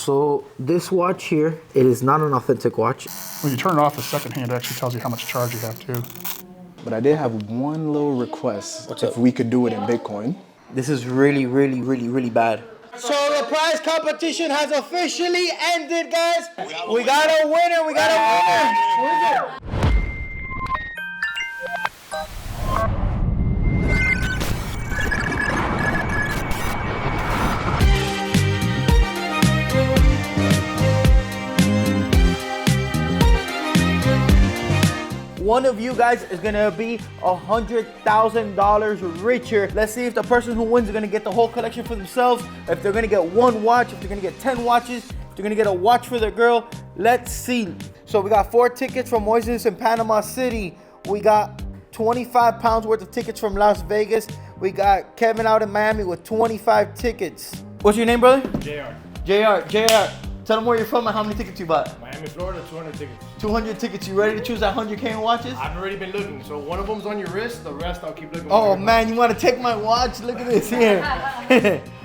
So this watch here, it is not an authentic watch. When you turn it off, the second hand actually tells you how much charge you have too. But I did have one little request. If we could do it in Bitcoin. This is really, really, really, really bad. So the prize competition has officially ended, guys. We got a winner. We got a winner. Who is it? One of you guys is gonna be $100,000 richer. Let's see if the person who wins is gonna get the whole collection for themselves, if they're gonna get one watch, if they're gonna get 10 watches, if they're gonna get a watch for their girl. Let's see. So we got 4 tickets from Moises in Panama City. We got 25 pounds worth of tickets from Las Vegas. We got Kevin out in Miami with 25 tickets. What's your name, brother? JR. Tell them where you're from and how many tickets you bought. Miami, Florida, 200 tickets. 200 tickets. You ready to choose that 100K in watches? I've already been looking. So one of them's on your wrist. The rest I'll keep looking. Oh man, you want to take my watch? Look at this here.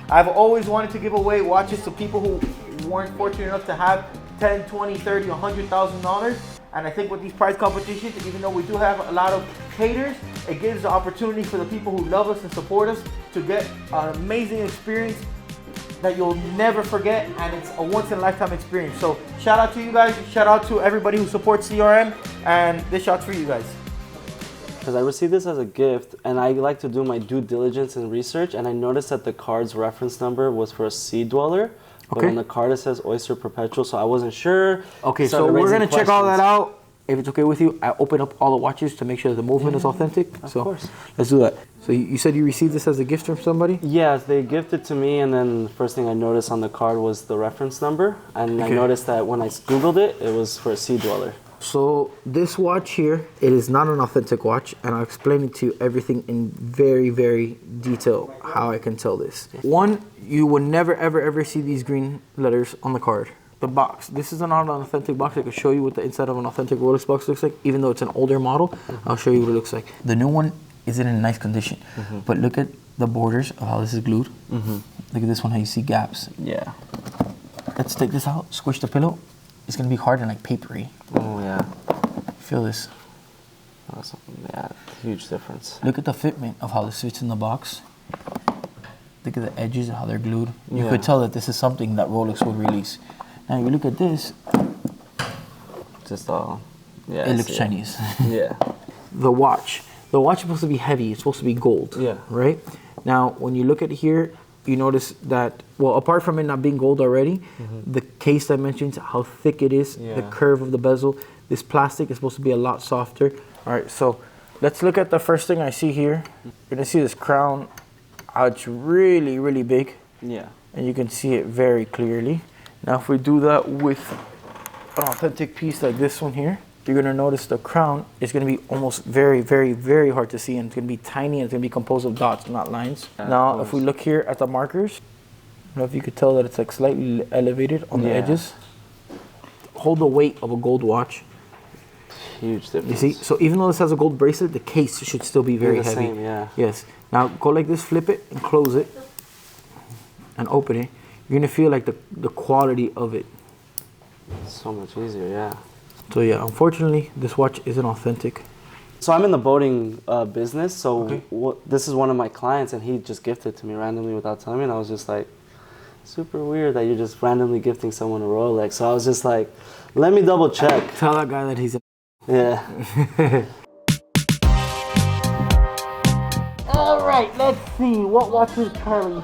I've always wanted to give away watches to people who weren't fortunate enough to have 10, 20, 30, $100,000. And I think with these prize competitions, even though we do have a lot of haters, it gives the opportunity for the people who love us and support us to get an amazing experience that you'll never forget, and it's a once-in-a-lifetime experience. So shout out to you guys, shout out to everybody who supports CRM, and this shot's for you guys. Because I received this as a gift, and I like to do my due diligence and research, and I noticed that the card's reference number was for a sea dweller, but on the card it says Oyster Perpetual, so I wasn't sure. Okay, so we're gonna check all that out. If it's okay with you, I open up all the watches to make sure the movement is authentic. Of course. Let's do that. So you said you received this as a gift from somebody? Yes, they gifted to me, and then the first thing I noticed on the card was the reference number, and I noticed that when I Googled it, it was for a sea dweller. So this watch here, it is not an authentic watch, and I'll explain it to you everything in very, very detail how I can tell this. One, you will never, ever, ever see these green letters on the card. The box. This is not an authentic box. I can show you what the inside of an authentic Rolex box looks like. Even though it's an older model, I'll show you what it looks like. The new one is in nice condition, but look at the borders of how this is glued. Look at this one, how you see gaps. Yeah. Let's take this out, squish the pillow. It's gonna be hard and like papery. Oh yeah. Feel this. Awesome. Yeah, huge difference. Look at the fitment of how this fits in the box. Look at the edges and how they're glued. You could tell that this is something that Rolex would release. Now you look at this. Just all, yeah. It looks Chinese. Yeah. The watch. The watch is supposed to be heavy. It's supposed to be gold. Yeah. Right? Now, when you look at here, you notice that, well, apart from it not being gold already, the case dimensions, how thick it is, the curve of the bezel, this plastic is supposed to be a lot softer. All right, so let's look at the first thing I see here. You're gonna see this crown. It's really, really big. Yeah. And you can see it very clearly. Now, if we do that with an authentic piece like this one here, you're gonna notice the crown is gonna be almost very, very, very hard to see, and it's gonna be tiny, and it's gonna be composed of dots, not lines. Now, if we look here at the markers, I don't know if you could tell that it's like slightly elevated on the edges. Hold the weight of a gold watch. Huge difference. You see, so even though this has a gold bracelet, the case should still be very heavy. Same, yeah. Yes. Now go like this, flip it and close it, and open it. You're gonna feel like the quality of it. So much easier, yeah. So yeah, unfortunately, this watch isn't authentic. So I'm in the boating business, so this is one of my clients, and he just gifted to me randomly without telling me, and I was just like, super weird that you're just randomly gifting someone a Rolex. So I was just like, let me double check. Tell that guy that he's a... Yeah. All right, let's see. What watch is Charlie?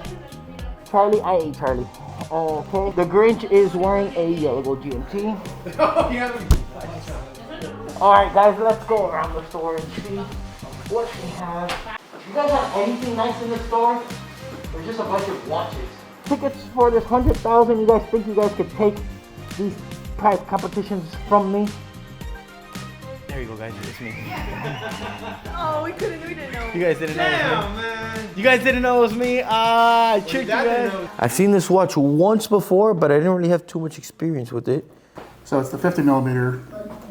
Charlie, I ate Charlie. Okay. The Grinch is wearing a yellow gold GMT. All right, guys, let's go around the store and see what we have. You guys have anything nice in the store? Or just a bunch of watches? Tickets for this 100,000. You guys think you guys could take these prize competitions from me? There you go, guys. It's me. Oh, we didn't know. You guys didn't know it was me. Man. You guys didn't know it was me. I tricked you guys. I've seen this watch once before, but I didn't really have too much experience with it. So it's the 50 millimeter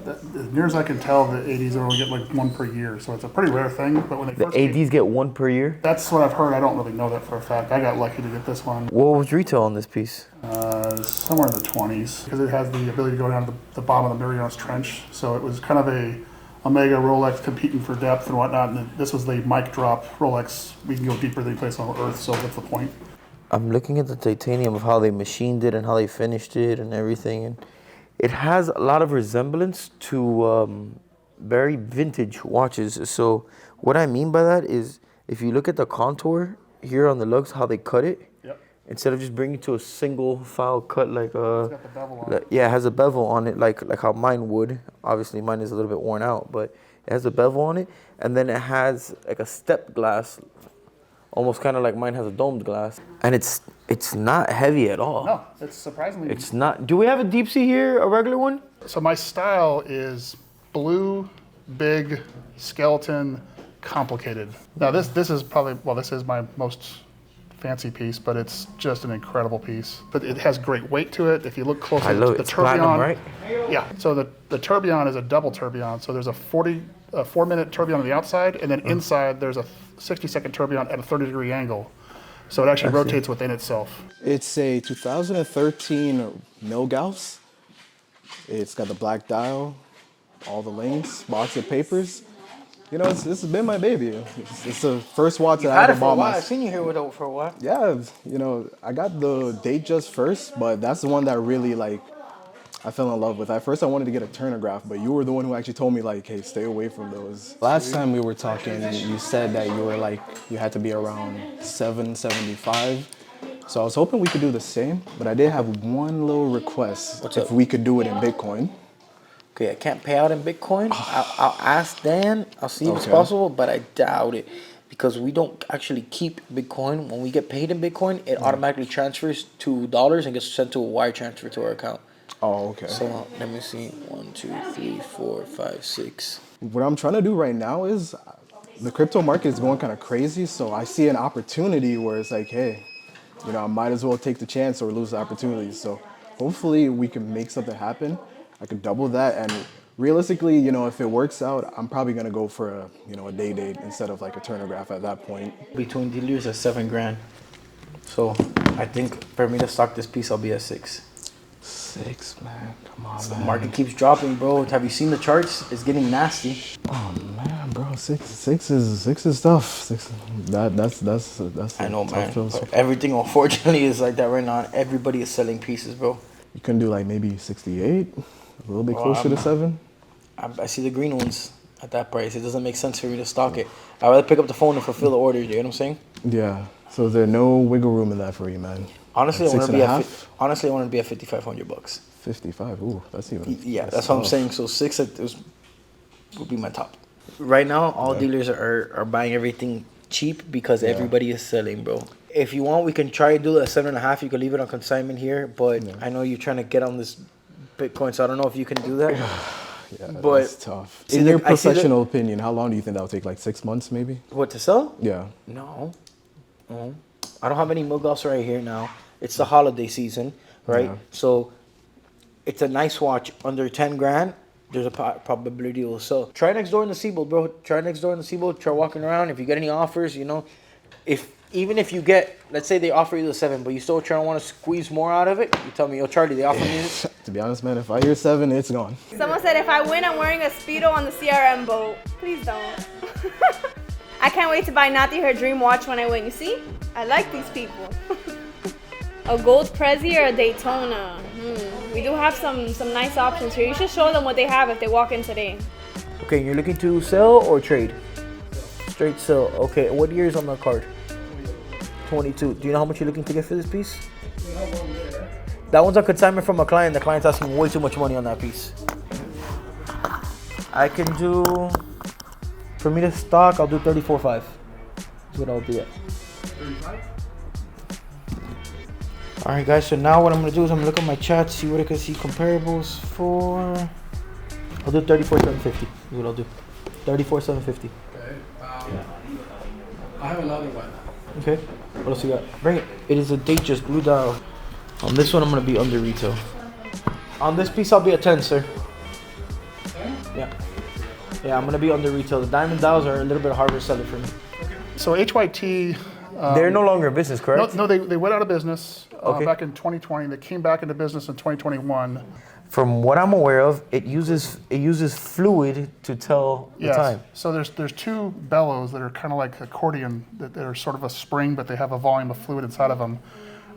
As near as I can tell, the ADs only get like one per year, so it's a pretty rare thing. But when they The first came, ADs get one per year? that's what I've heard. I don't really know that for a fact. I got lucky to get this one. What was retail on this piece? Somewhere in the 20s, because it has the ability to go down to the bottom of the Milgauss trench. So it was kind of a Omega Rolex competing for depth and whatnot. And this was the mic drop Rolex. We can go deeper than any place on Earth, so that's the point. I'm looking at the titanium of how they machined it and how they finished it and everything. And it has a lot of resemblance to very vintage watches. So what I mean by that is if you look at the contour here on the lugs, how they cut it, instead of just bringing it to a single file cut like It's got the bevel on it. yeah, it has a bevel on it like how mine would. Obviously mine is a little bit worn out, but it has a bevel on it, and then it has like a step glass, almost kind of like mine has a domed glass, and it's not heavy at all. No, it's surprisingly. It's not. Do we have a deep sea here, a regular one? So my style is blue, big, skeleton, complicated. Now this is probably, well, this is my most fancy piece, but it's just an incredible piece. But it has great weight to it. If you look closely, I love it. the It's platinum, right? Yeah. So the tourbillon is a double tourbillon. So there's a 4-minute tourbillon on the outside, and then inside there's a 60-second tourbillon at a 30-degree angle. So it actually rotates within itself. It's a 2013 Milgauss. It's got the black dial, all the links, box of papers. You know, this has been my baby. It's the first watch that I ever bought. I've seen you here with it for a while. Yeah, you know, I got the Datejust first, but that's the one that really, like, I fell in love with. At first I wanted to get a turnograph, but you were the one who actually told me, like, hey, stay away from those. Last time we were talking, you said that you were like, you had to be around 775. So I was hoping we could do the same, but I did have one little request. What's if up? we could do it in Bitcoin. Okay, I can't pay out in Bitcoin. I'll ask Dan. I'll see if it's Okay. possible, but I doubt it because we don't actually keep Bitcoin. When we get paid in Bitcoin, it automatically transfers to dollars and gets sent to a wire transfer to our account. Oh, okay. So let me see. 1, 2, 3, 4, 5, 6. What I'm trying to do right now is the crypto market is going kind of crazy, so I see an opportunity where it's like, hey, you know, I might as well take the chance or lose the opportunity. So hopefully we can make something happen. I could double that, and realistically, you know, if it works out, I'm probably gonna go for a, you know, a day date instead of like a turnograph at that point. Between dealers at $7,000. So I think for me to stock this piece, I'll be at 6. 6, man, come on, The man. market keeps dropping, bro. Have you seen the charts? It's getting nasty. Oh man, bro, six is tough. That's I know, tough man. pill. But everything, unfortunately, is like that right now. Everybody is selling pieces, bro. You couldn't do like maybe 68, a little bit Well, closer to 7. I see the green ones at that price. It doesn't make sense for me to stock it. I'd rather pick up the phone and fulfill the order. You know what I'm saying? Yeah. So is there no wiggle room in that for you, man? Honestly, Like I want to be at. $6.5? Honestly, I want to be at $5,500. 55. Ooh, that's even. Yeah, that's what I'm tough. saying. So 6 would be my top. Right now, all dealers are buying everything cheap because everybody is selling, bro. If you want, we can try to do a 7.5. You can leave it on consignment here, but I know you're trying to get on this Bitcoin, so I don't know if you can do that. Yeah, But that's tough. see In the- your I see the- professional opinion, how long do you think that'll take? Like 6 months, maybe? What, to sell? Yeah. No. I don't have any Milgauss right here now. It's the holiday season, right? Yeah. So it's a nice watch under 10 grand. There's a probability it will sell. Try next door in the Seabold, bro. Try next door in the Seabold. Try walking around. If you get any offers, you know, even if you get, let's say they offer you the 7, but you still try to want to squeeze more out of it, you tell me, yo, Charlie, they offer me this. To be honest, man, if I hear 7, it's gone. Someone said if I win, I'm wearing a Speedo on the CRM boat. Please don't. I can't wait to buy Nati her dream watch when I win. You see? I like these people. A gold Prezi or a Daytona? We do have some nice options here. You should show them what they have if they walk in today. Okay, you're looking to sell or trade? Straight sell. Okay, what year is on the card? 22. Do you know how much you're looking to get for this piece? That one's a consignment from a client. The client's asking way too much money on that piece. I can do, for me to stock, I'll do 34.5. That's what I'll be at. 35? Alright guys, so now what I'm gonna do is I'm gonna look at my chat, see what I can see comparables for. I'll do 34,750. Is what I'll do. 34,750. Okay. I have another one. Okay. What else you got? Bring it. It is a Datejust blue dial. On this one, I'm gonna be under retail. On this piece, I'll be at 10, sir. Yeah. Yeah, I'm gonna be under retail. The diamond dials are a little bit harder to sell it for me. So HYT. They're no longer in business, correct? No, they went out of business back in 2020. They came back into business in 2021. From what I'm aware of, it uses fluid to tell the time. So there's two bellows that are kind of like accordion that are sort of a spring, but they have a volume of fluid inside of them.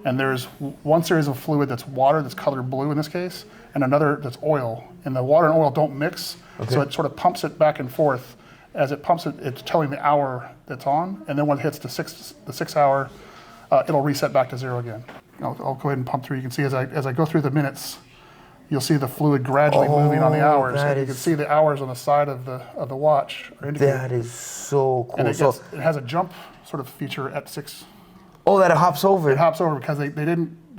And there's one series of fluid that's water, that's colored blue in this case, and another that's oil. And the water and oil don't mix, so it sort of pumps it back and forth. As it pumps it, it's telling the hour that's on, and then when it hits the 6 hour, it'll reset back to 0 again. I'll go ahead and pump through. You can see as I go through the minutes, you'll see the fluid gradually moving on the hours, and you can see the hours on the side of the watch. That is so cool. And it has a jump sort of feature at 6. Oh, that it hops over. It hops over because they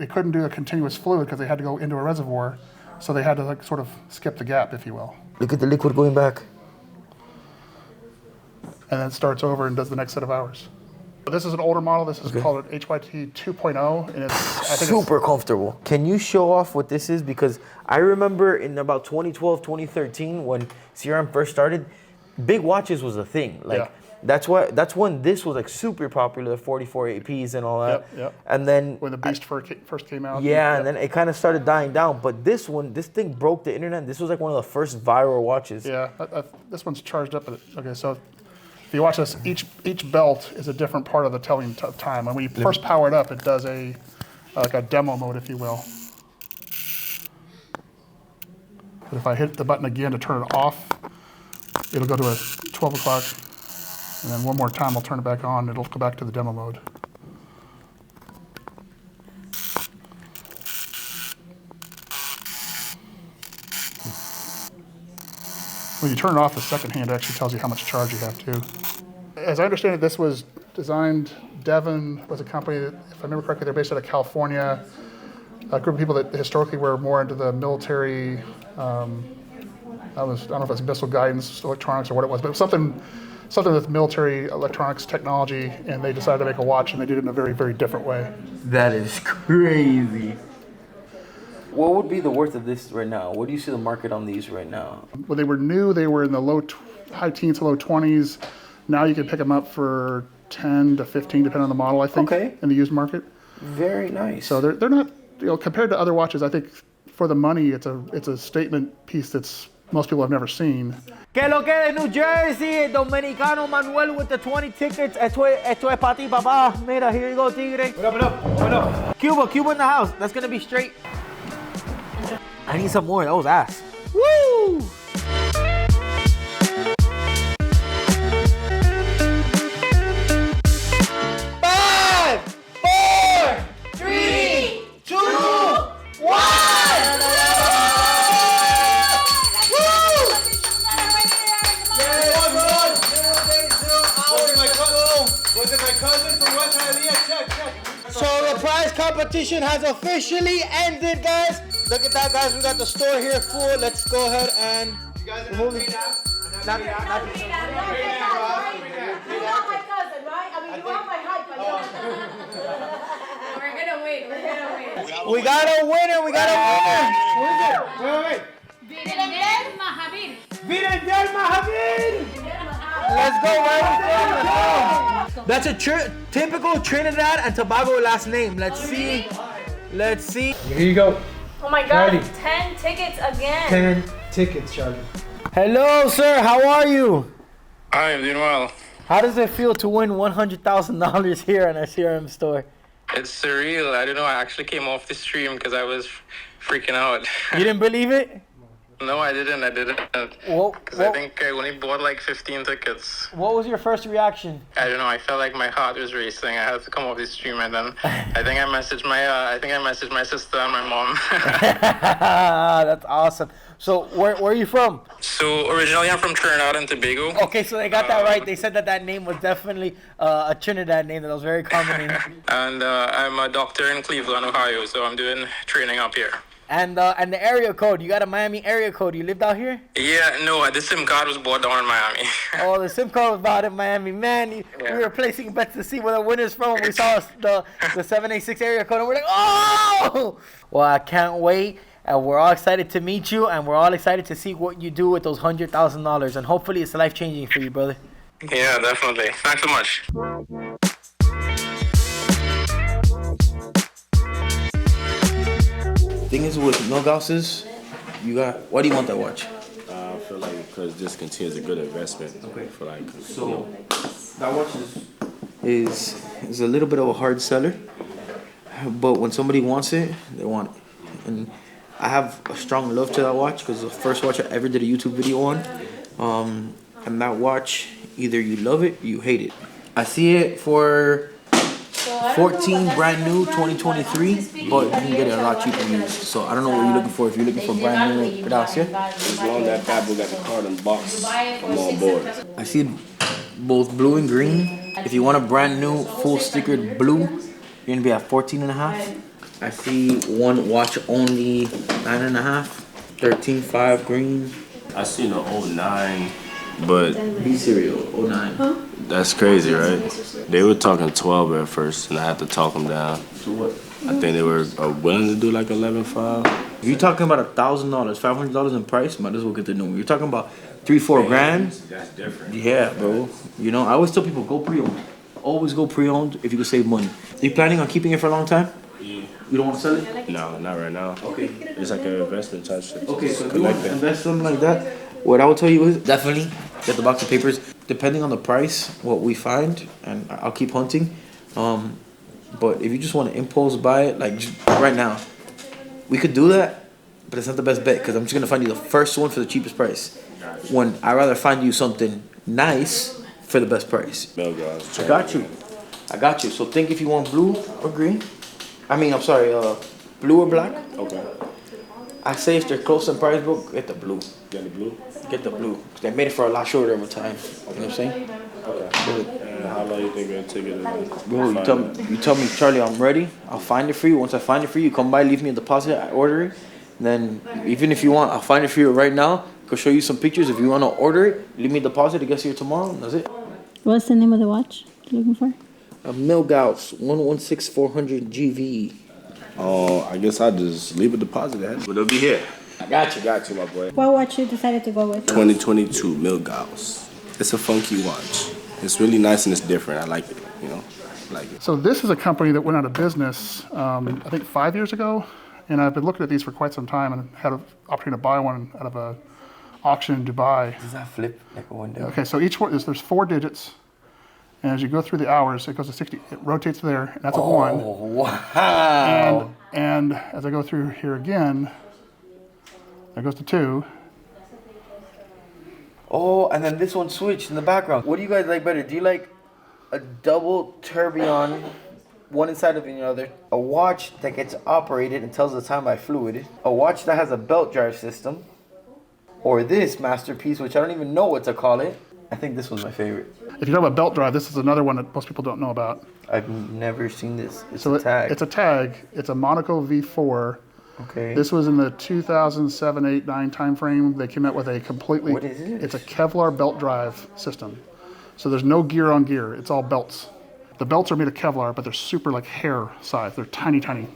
couldn't do a continuous fluid because they had to go into a reservoir, so they had to like sort of skip the gap, if you will. Look at the liquid going back. And then it starts over and does the next set of hours. This is an older model. This is called an HYT 2.0, and it's super comfortable. Can you show off what this is? Because I remember in about 2012, 2013, when CRM first started, big watches was a thing. Like that's when this was like super popular, the 44 APs and all that. Yep. And then when the Beast first came out. Yeah, and then it kind of started dying down. But this thing broke the internet. This was like one of the first viral watches. Yeah, this one's charged up. Okay, so if you watch this, each belt is a different part of the telling time. And when you first power it up, it does like a demo mode, if you will. But if I hit the button again to turn it off, it'll go to a 12 o'clock. And then one more time, I'll turn it back on. It'll go back to the demo mode. When you turn it off, the second hand actually tells you how much charge you have too. As I understand it, this was designed, Devon was a company that, if I remember correctly, they're based out of California. A group of people that historically were more into the military, I don't know if it's missile guidance, electronics, or what it was, but it was something with military electronics technology, and they decided to make a watch, and they did it in a very, very different way. That is crazy. What would be the worth of this right now? What do you see the market on these right now? When they were new, they were in the high teens to low 20s. Now you can pick them up for 10 to 15, depending on the model, I think, in the used market. Very nice. So they're not, compared to other watches, I think for the money, it's a statement piece that's most people have never seen. Que lo que de New Jersey, Dominicano Manuel with the 20 tickets. Esto es pa' ti, papá. Mira, here you go, tigre. What up? Cuba in the house. That's gonna be straight. I need some more. That was ass. Woo! So the prize competition has officially ended, guys. Look at that, guys. We got the store here full. Let's go ahead and remove it. You're not my cousin, right? I mean, you are my hype, but We're gonna win. We got a winner. Who is it? Wait. Virendel Mahavir. Let's go, right? That's a typical Trinidad and Tobago last name. Let's see. Here you go. Oh my God, Charlie. 10 tickets again. 10 tickets, Charlie. Hello, sir. How are you? Hi, I'm doing well. How does it feel to win $100,000 here in our CRM store? It's surreal. I don't know. I actually came off the stream because I was freaking out. You didn't believe it? No, I didn't. Because I think I only bought like 15 tickets. What was your first reaction? I don't know. I felt like my heart was racing. I had to come off the stream, and then I think I messaged my sister and my mom. That's awesome. So where are you from? So originally I'm from Trinidad and Tobago. Okay, so they got that right. They said that name was definitely a Trinidad name that was very common. And I'm a doctor in Cleveland, Ohio. So I'm doing training up here. And the area code, you got a Miami area code. You lived out here? Yeah, no, the SIM card was bought down in Miami. Oh, the SIM card was bought in Miami. Man, we were placing bets to see where the winner's from. We saw the 786 area code, and we're like, oh! Well, I can't wait. And we're all excited to meet you, and we're all excited to see what you do with those $100,000. And hopefully it's life-changing for you, brother. Yeah, definitely. Thanks so much. Thing is with Milgaus's, why do you want that watch? I feel like because this continues a good investment. Okay. For like, So that watch is a little bit of a hard seller, but when somebody wants it, they want it. And I have a strong love to that watch because it's the first watch I ever did a YouTube video on. And that watch, either you love it or you hate it. I see it for 14 brand new 2023, but you can get it a lot cheaper used. So I don't know what you're looking for. If you're looking for brand new, gracias. as long as that Fabo got the card and box, I'm on board. I see both blue and green. If you want a brand new full stickered blue, you're gonna be at 14 and a half. I see one watch only 9.5, 13.5 green. I seen the 09, but B serial 09. that's crazy, right? They were talking 12 at first, and I had to talk them down. So what? I think they were willing to do like 11.5. If you're talking about $1,000, $500 in price, might as well get the new one. You're talking about 3-4 grand. That's different. Yeah, bro. You know, I always tell people go pre-owned. Always go pre-owned if you can save money. Are you planning on keeping it for a long time? Yeah. You don't want to sell it? No, not right now. Okay. It's like an investment type shit. Okay, so if you collect want to it. invest something like that, what I would tell you is definitely get the box of papers. Depending on the price, what we find, and I'll keep hunting. But if you just want to impulse buy it, like just right now, we could do that, but it's not the best bet because I'm just gonna find you the first one for the cheapest price. When I'd rather find you something nice for the best price. Milgauss. I got you. So think if you want blue or green. I mean, I'm sorry, blue or black. Okay. I say if they're close in price, bro, get the blue. Get the blue? Get the blue. 'Cause they made it for a lot shorter over time. You know what I'm saying? Okay. And how long you think it'll take it to Bro, you tell me, Charlie, I'm ready. I'll find it for you. Once I find it for you, come by, leave me a deposit, I order it. Then, even if you want, I'll find it for you right now. Go show you some pictures. If you want to order it, leave me a deposit. It gets here tomorrow. And that's it. What's the name of the watch you're looking for? A Milgauss 116400 GV. Oh, I guess I just leave a deposit at. But it'll be here. I got you, my boy. What watch you decided to go with? 2022 Milgauss. It's a funky watch. It's really nice and it's different. I like it, you know. I like it. So this is a company that went out of business, I think 5 years ago, and I've been looking at these for quite some time and had an opportunity to buy one out of a auction in Dubai. Does that flip like a window? Okay, so each one there's 4 digits, and as you go through the hours, it goes to 60. It rotates there, and that's a 1. Oh, wow. And as I go through here again, that goes to 2. Oh, and then this one switched in the background. What do you guys like better? Do you like a double tourbillon, one inside of the other, a watch that gets operated and tells the time by fluid, a watch that has a belt drive system, or this masterpiece, which I don't even know what to call it? I think this was my favorite. If you talk about belt drive, this is another one that most people don't know about. I've never seen this. It's So a tag. It's a tag. It's a Monaco V4. Okay. This was in the 2007, 8, 9 timeframe. They came out with a completely. What is it? It's a Kevlar belt drive system. So there's no gear on gear. It's all belts. The belts are made of Kevlar, but they're super like hair size. They're tiny, tiny.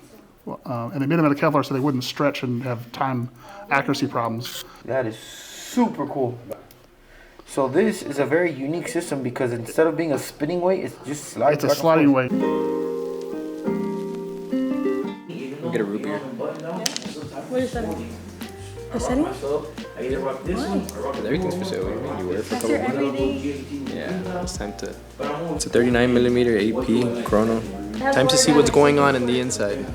And they made them out of Kevlar so they wouldn't stretch and have time accuracy problems. That is super cool. So this is a very unique system because instead of being a spinning weight, it's just sliding. It's a sliding weight. Get a root beer. What is that? The setting? I either rock this one or rock Everything's for sale. What do you mean? You wear it for a That's your couple months? everyday. Yeah, it's time to. It's a 39mm AP chrono. Time to see what's going on in the inside.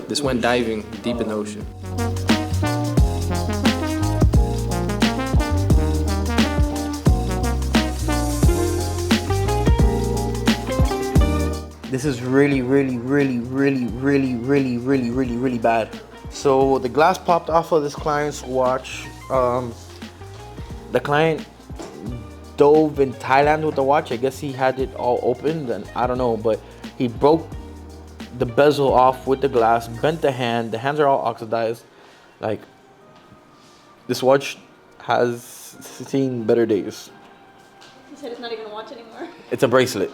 This went diving deep in the ocean. This is really bad. So the glass popped off of this client's watch. The client dove in Thailand with the watch. I guess he had it all opened, and I don't know, but he broke the bezel off with the glass, bent the hand. The hands are all oxidized. Like, this watch has seen better days. You said it's not even a watch anymore. It's a bracelet.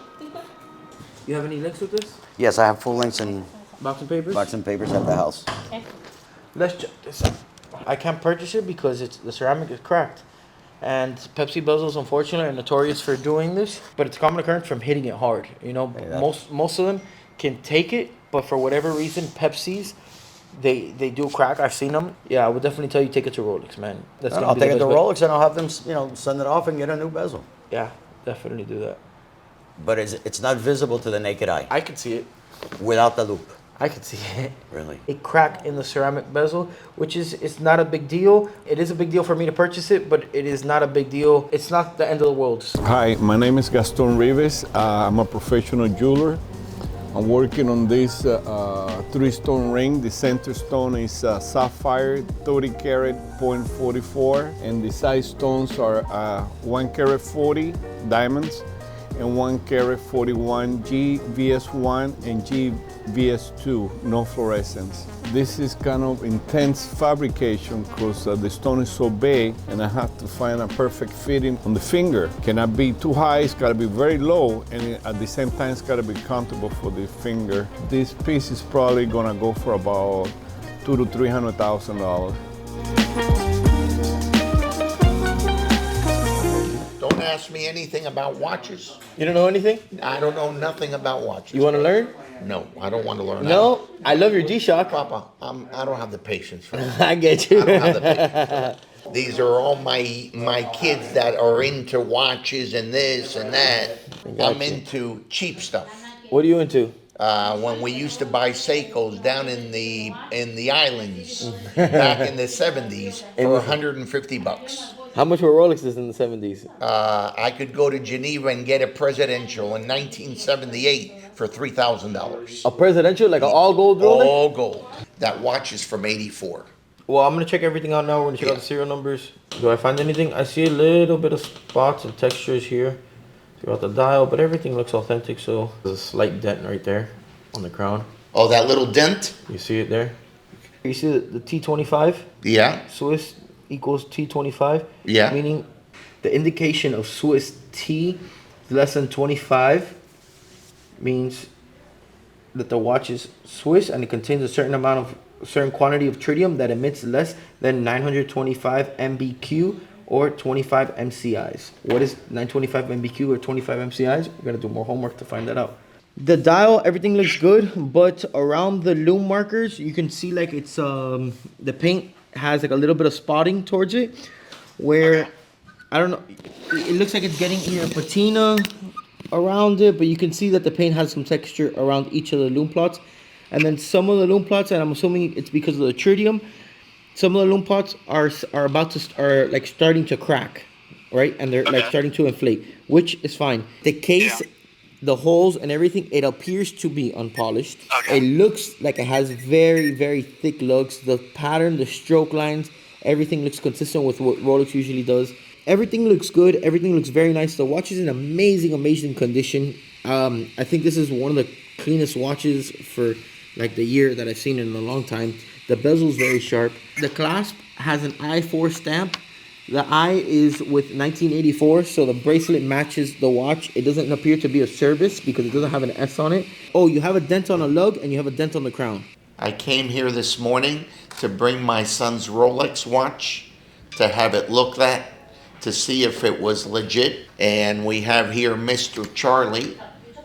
You have any links with this? Yes, I have full links and Box and papers? box and papers at the house. Okay. Let's check this out. I can't purchase it because the ceramic is cracked. And Pepsi bezels, unfortunately, are notorious for doing this. But it's a common occurrence from hitting it hard. You know, most of them can take it, but for whatever reason, Pepsi's, they do crack. I've seen them. Yeah, I would definitely tell you take it to Rolex, man. I'll take it to Rolex and I'll have them, send it off and get a new bezel. Yeah, definitely do that. But it's not visible to the naked eye. I can see it. Without the loop. I can see it. Really? A crack in the ceramic bezel, which it's not a big deal. It is a big deal for me to purchase it, but it is not a big deal. It's not the end of the world. Hi, my name is Gaston Rives. I'm a professional jeweler. I'm working on this 3-stone ring. The center stone is sapphire, 30 karat, 0.44, and the side stones are 1 karat 40 diamonds and 1 karat 41 GVS1 and GVS2, no fluorescence. This is kind of intense fabrication because the stone is so big and I have to find a perfect fitting on the finger. Cannot be too high, it's got to be very low, and at the same time it's got to be comfortable for the finger. This piece is probably gonna go for about $200,000 to $300,000. Don't ask me anything about watches. You don't know anything? I don't know nothing about watches. You want to learn? No, I don't want to learn. No, I love your G-Shock. Papa, I don't have the patience for that. I get you. I don't have the patience for that. These are all my kids that are into watches and this and that. I'm into cheap stuff. What are you into? When we used to buy Seikos down in the islands back in the 70s for $150. How much were Rolexes in the 70s? I could go to Geneva and get a presidential in 1978 for $3,000. A presidential, like an all gold Rolex? All gold. That watch is from '84. Well, I'm gonna check everything out now. We're gonna check out the serial numbers. Do I find anything? I see a little bit of spots and textures here throughout the dial, but everything looks authentic. So there's a slight dent right there on the crown. Oh, that little dent? You see it there? You see the T25? Yeah. Swiss equals T25. Yeah. Meaning the indication of Swiss T is less than 25 means that the watch is Swiss and it contains a certain quantity of tritium that emits less than 925 MBQ or 25 MCIs. What is 925 MBQ or 25 MCIs? We're gonna do more homework to find that out. The dial, everything looks good, but around the lume markers, you can see like it's the paint has like a little bit of spotting towards it, where I don't know, it looks like it's getting either patina around it, but you can see that the paint has some texture around each of the lume plots. And then some of the lume plots, and I'm assuming it's because of the tritium, some of the lume plots are like starting to crack, right? And they're like starting to inflate, which is fine. The case, the holes and everything, it appears to be unpolished. It looks like it has very, very thick lugs. The pattern, the stroke lines, everything looks consistent with what Rolex usually does. Everything looks good. Everything looks very nice. The watch is in amazing, amazing condition. I think this is one of the cleanest watches for like the year that I've seen in a long time. The bezel is very sharp. The clasp has an I-4 stamp. The I is with 1984, so the bracelet matches the watch. It doesn't appear to be a service because it doesn't have an S on it. Oh, you have a dent on a lug and you have a dent on the crown. I came here this morning to bring my son's Rolex watch to have it looked at, to see if it was legit. And we have here Mr. Charlie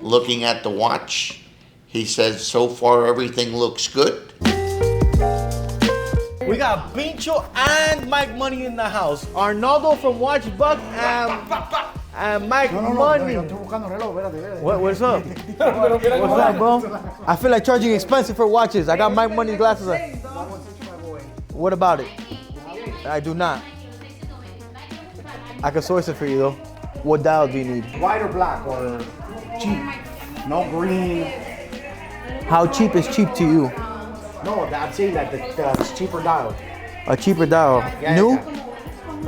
looking at the watch. He says so far everything looks good. We got Pincho and Mike Money in the house. Arnaldo from Watch Buck and Mike Money. What's up? What's up, bro? I feel like charging expensive for watches. I got Mike Money glasses on. What about it? I do not. I can source it for you though. What dial do you need? White or black or cheap? No green. How cheap is cheap to you? No, I'm saying that the cheaper dial. A cheaper dial. Yeah, New?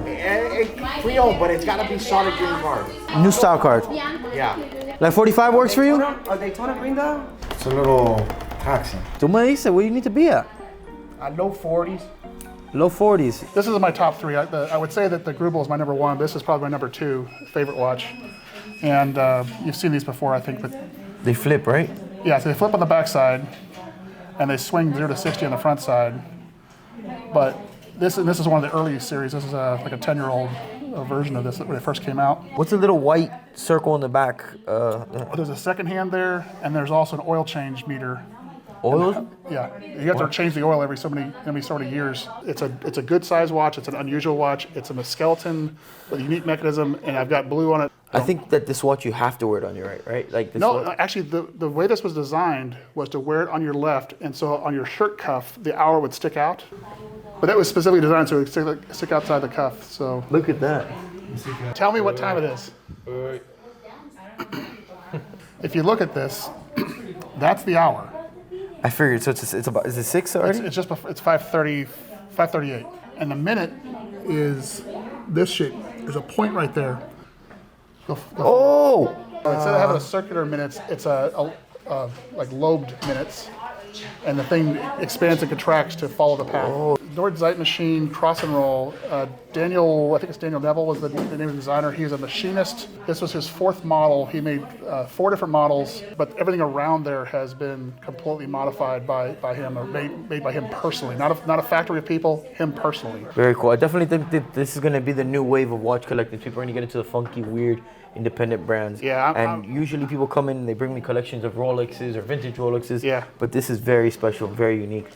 Yeah. Pre-owned, but it's gotta be solid green card. New style card. Yeah. Like 45 works for you? A Daytona green dial? It's a little taxing. Tú me dices where you need to be at. Low 40s. Low 40s. This is my top three. I would say that the Grubel is my number one. This is probably my number two favorite watch. And you've seen these before, I think. But they flip, right? Yeah, so they flip on the back side, and they swing 0 to 60 on the front side. But this is one of the early series. This is like a 10-year-old version of this when it first came out. What's the little white circle in the back? There's a second hand there, and there's also an oil change meter. Oil? Yeah, you have to change the oil every so many years. It's a good size watch. It's an unusual watch. It's a skeleton with a unique mechanism, and I've got blue on it. I think that this watch you have to wear it on your right? Like this No, actually, the way this was designed was to wear it on your left, and so on your shirt cuff, the hour would stick out. But that was specifically designed so it would stick outside the cuff. So look at that. Tell me what time it is. If you look at this, that's the hour. I figured. So it's about. Is it 6 already? It's just before. It's 5:30, 5:38, and the minute is this shape. There's a point right there. Oh! Instead of having a circular minutes, it's a like lobed minutes, and the thing expands and contracts to follow the path. Oh. Nord Zeit machine, cross and roll. Daniel, I think it's Daniel Neville was the name of the designer. He was a machinist. This was his 4th model. He made 4 different models, but everything around there has been completely modified by him, or made by him personally. Not a factory of people, him personally. Very cool. I definitely think that this is going to be the new wave of watch collectors. People are going to get into the funky, weird, independent brands. Yeah. Usually people come in and they bring me collections of Rolexes or vintage Rolexes. Yeah. But this is very special, very unique.